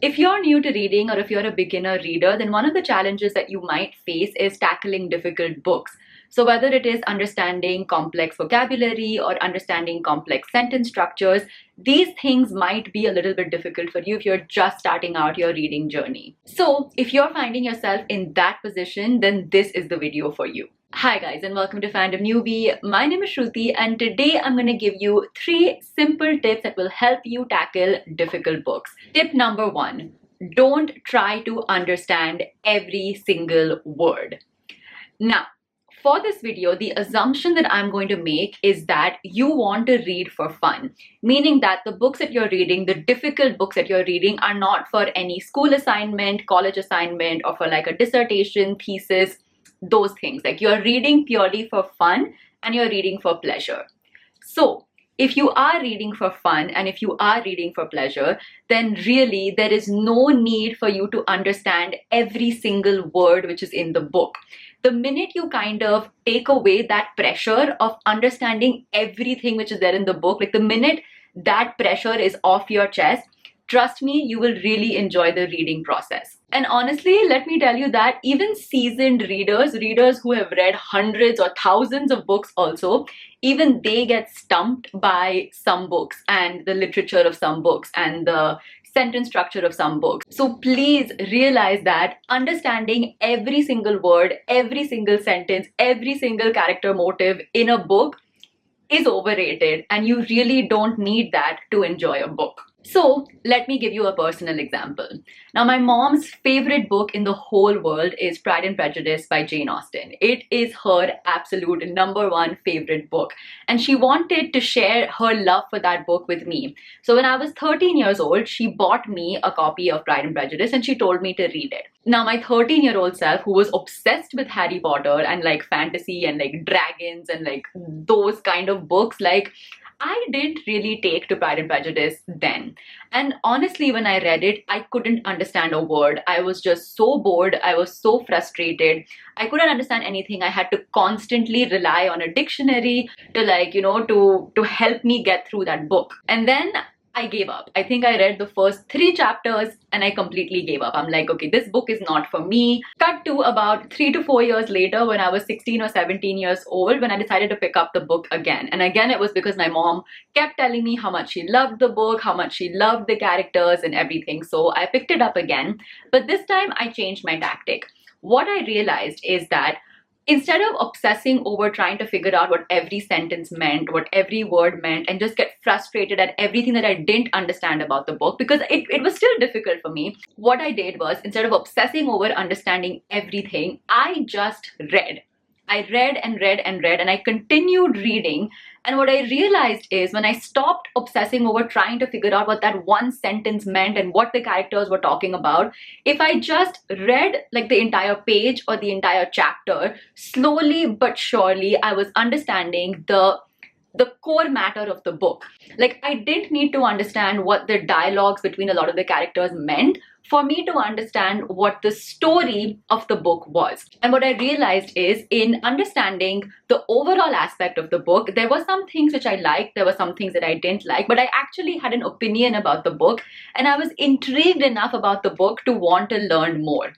If you're new to reading or if you're a beginner reader, then one of the challenges that you might face is tackling difficult books. So whether it is understanding complex vocabulary or understanding complex sentence structures, these things might be a little bit difficult for you if you're just starting out your reading journey. So if you're finding yourself in that position, then this is the video for you. Hi guys, and welcome to Fandom Newbie. My name is Shruti, and today I'm going to give you 3 simple tips that will help you tackle difficult books. Tip number 1, don't try to understand every single word. Now, for this video, the assumption that I'm going to make is that you want to read for fun, meaning that the books that you're reading, the difficult books that you're reading, are not for any school assignment, college assignment, or for like a dissertation, thesis, those things. Like, you're reading purely for fun and you're reading for pleasure. So if you are reading for fun and if you are reading for pleasure, then really there is no need for you to understand every single word which is in the book. The minute you kind of take away that pressure of understanding everything which is there in the book, like the minute that pressure is off your chest, trust me, you will really enjoy the reading process. And honestly, let me tell you that even seasoned readers who have read hundreds or thousands of books also, even they get stumped by some books and the literature of some books and the sentence structure of some books. So please realize that understanding every single word, every single sentence, every single character motive in a book is overrated, and you really don't need that to enjoy a book. So let me give you a personal example. Now, my mom's favorite book in the whole world is Pride and Prejudice by Jane Austen. It is her absolute #1 favorite book, and she wanted to share her love for that book with me. So when I was 13 years old, she bought me a copy of Pride and Prejudice and she told me to read it. Now, my 13-year-old self, who was obsessed with Harry Potter and like fantasy and like dragons and like those kind of books, like, I didn't really take to Pride and Prejudice then. And honestly, when I read it, I couldn't understand a word. I was just so bored. I was so frustrated. I couldn't understand anything. I had to constantly rely on a dictionary to to help me get through that book. And then I gave up. I think I read the first 3 chapters and I completely gave up. I'm like, okay, this book is not for me. Cut to about 3 to 4 years later, when I was 16 or 17 years old, when I decided to pick up the book again. And again, it was because my mom kept telling me how much she loved the book, how much she loved the characters and everything. So I picked it up again. But this time I changed my tactic. What I realized is that instead of obsessing over trying to figure out what every sentence meant, what every word meant, and just get frustrated at everything that I didn't understand about the book, because it was still difficult for me, what I did was, instead of obsessing over understanding everything, I just read. I read and read and read, and I continued reading. And what I realized is, when I stopped obsessing over trying to figure out what that one sentence meant and what the characters were talking about, if I just read like the entire page or the entire chapter, slowly but surely I was understanding the core matter of the book. Like, I didn't need to understand what the dialogues between a lot of the characters meant for me to understand what the story of the book was. And what I realized is, in understanding the overall aspect of the book, there were some things which I liked, there were some things that I didn't like, but I actually had an opinion about the book, and I was intrigued enough about the book to want to learn more.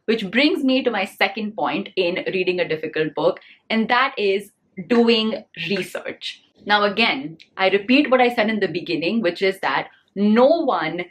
Which brings me to my second point in reading a difficult book, and that is doing research. Now again, I repeat what I said in the beginning, which is that no one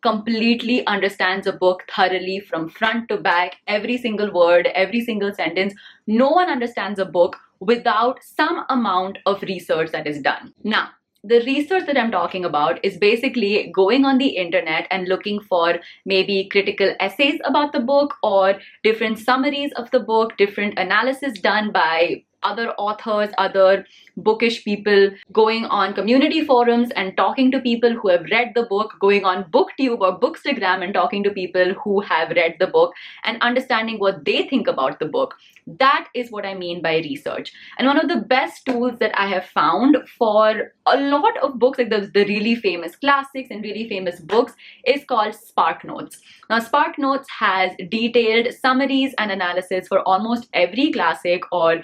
completely understands a book thoroughly from front to back, every single word, every single sentence. No one understands a book without some amount of research that is done. Now, the research that I'm talking about is basically going on the internet and looking for maybe critical essays about the book, or different summaries of the book, different analysis done by other authors, other bookish people, going on community forums and talking to people who have read the book, going on BookTube or Bookstagram and talking to people who have read the book and understanding what they think about the book. That is what I mean by research. And one of the best tools that I have found for a lot of books, like the really famous classics and really famous books, is called SparkNotes. Now, SparkNotes has detailed summaries and analysis for almost every classic or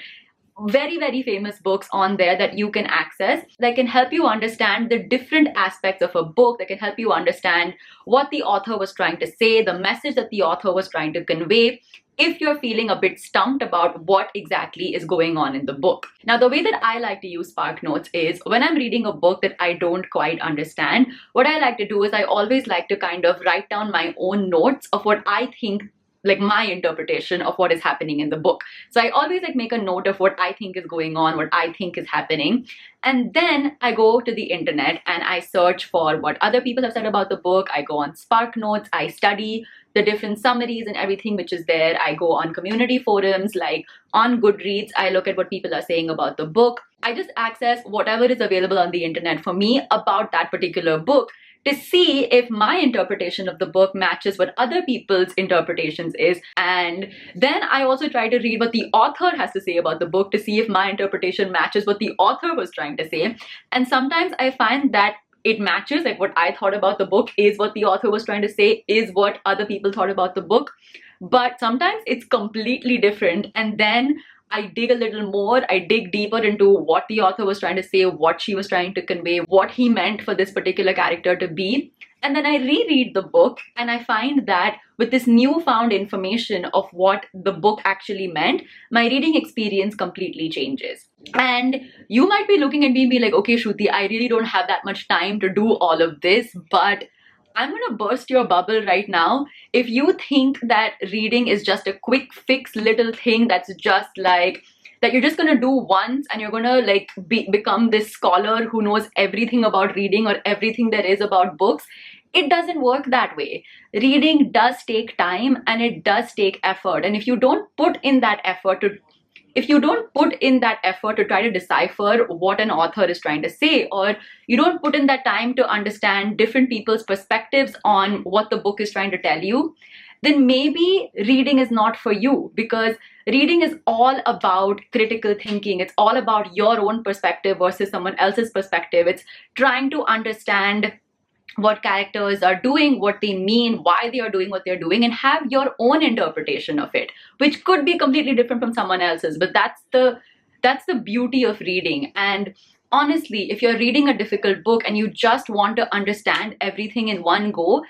very, very famous books on there that you can access that can help you understand the different aspects of a book, that can help you understand what the author was trying to say, the message that the author was trying to convey, if you're feeling a bit stumped about what exactly is going on in the book. Now, the way that I like to use SparkNotes is when I'm reading a book that I don't quite understand, what I like to do is I always like to kind of write down my own notes of what I think, like my interpretation of what is happening in the book. So I always like make a note of what I think is going on, what I think is happening. And then I go to the internet and I search for what other people have said about the book. I go on SparkNotes, I study the different summaries and everything which is there. I go on community forums like on Goodreads. I look at what people are saying about the book. I just access whatever is available on the internet for me about that particular book to see if my interpretation of the book matches what other people's interpretations is. And then I also try to read what the author has to say about the book to see if my interpretation matches what the author was trying to say. And sometimes I find that it matches, like what I thought about the book is what the author was trying to say, is what other people thought about the book. But sometimes it's completely different. And then I dig a little more, I dig deeper into what the author was trying to say, what she was trying to convey, what he meant for this particular character to be. And then I reread the book and I find that with this newfound information of what the book actually meant, my reading experience completely changes. And you might be looking at me and be like, okay, Shruti, I really don't have that much time to do all of this, but I'm gonna burst your bubble right now. If you think that reading is just a quick fix little thing that's just like, that you're just gonna do once and you're gonna like become this scholar who knows everything about reading or everything there is about books, it doesn't work that way. Reading does take time and it does take effort. And if you don't put in that effort to try to decipher what an author is trying to say, or you don't put in that time to understand different people's perspectives on what the book is trying to tell you, then maybe reading is not for you, because reading is all about critical thinking. It's all about your own perspective versus someone else's perspective. It's trying to understand what characters are doing, what they mean, why they are doing what they're doing, and have your own interpretation of it, which could be completely different from someone else's. But that's the beauty of reading. And honestly, if you're reading a difficult book and you just want to understand everything in one go,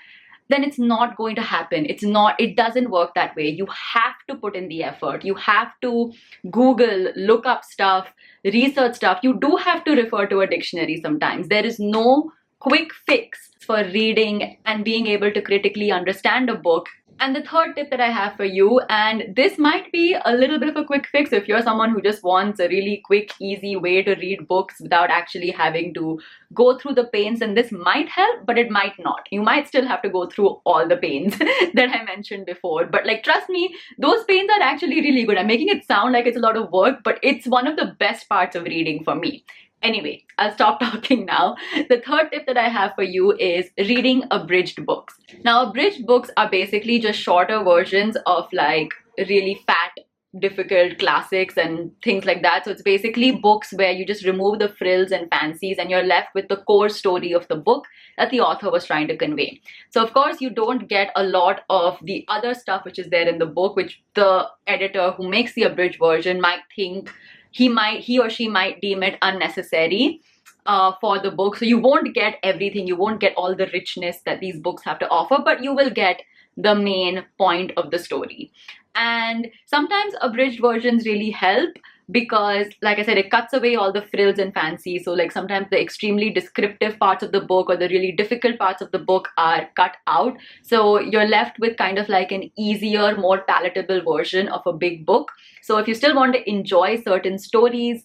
then it's not going to happen. It doesn't work that way. You have to put in the effort. You have to Google, look up stuff, research stuff. You do have to refer to a dictionary sometimes. There is no quick fix for reading and being able to critically understand a book. And the third tip that I have for you, and this might be a little bit of a quick fix if you're someone who just wants a really quick, easy way to read books without actually having to go through the pains, and this might help, but it might not. You might still have to go through all the pains that I mentioned before. But like, trust me, those pains are actually really good. I'm making it sound like it's a lot of work, but it's one of the best parts of reading for me. Anyway, I'll stop talking now. The third tip that I have for you is reading abridged books. Now, abridged books are basically just shorter versions of like really fat, difficult classics and things like that. So it's basically books where you just remove the frills and fancies and you're left with the core story of the book that the author was trying to convey. So of course you don't get a lot of the other stuff which is there in the book, which the editor who makes the abridged version might think he or she might deem it unnecessary for the book. So you won't get everything. You won't get all the richness that these books have to offer, but you will get the main point of the story. And sometimes abridged versions really help because, like I said, it cuts away all the frills and fancy. So like sometimes the extremely descriptive parts of the book or the really difficult parts of the book are cut out. So you're left with kind of like an easier, more palatable version of a big book. So if you still want to enjoy certain stories,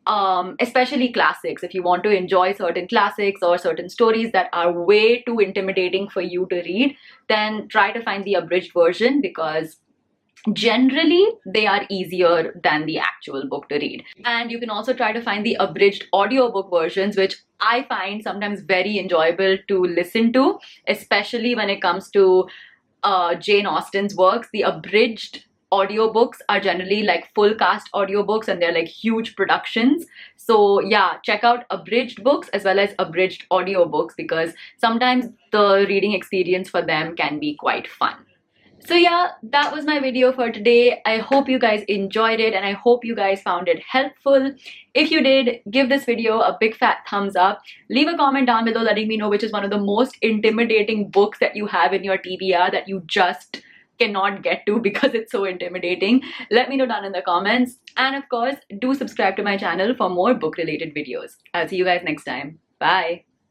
especially classics, if you want to enjoy certain classics or certain stories that are way too intimidating for you to read, then try to find the abridged version because generally they are easier than the actual book to read. And you can also try to find the abridged audiobook versions, which I find sometimes very enjoyable to listen to, especially when it comes to Jane Austen's works. The abridged audiobooks are generally like full cast audiobooks and they're like huge productions. So yeah, check out abridged books as well as abridged audiobooks because sometimes the reading experience for them can be quite fun. So yeah, that was my video for today. I hope you guys enjoyed it and I hope you guys found it helpful. If you did, give this video a big fat thumbs up. Leave a comment down below letting me know which is one of the most intimidating books that you have in your TBR that you just cannot get to because it's so intimidating. Let me know down in the comments. And of course, do subscribe to my channel for more book related videos. I'll see you guys next time. Bye.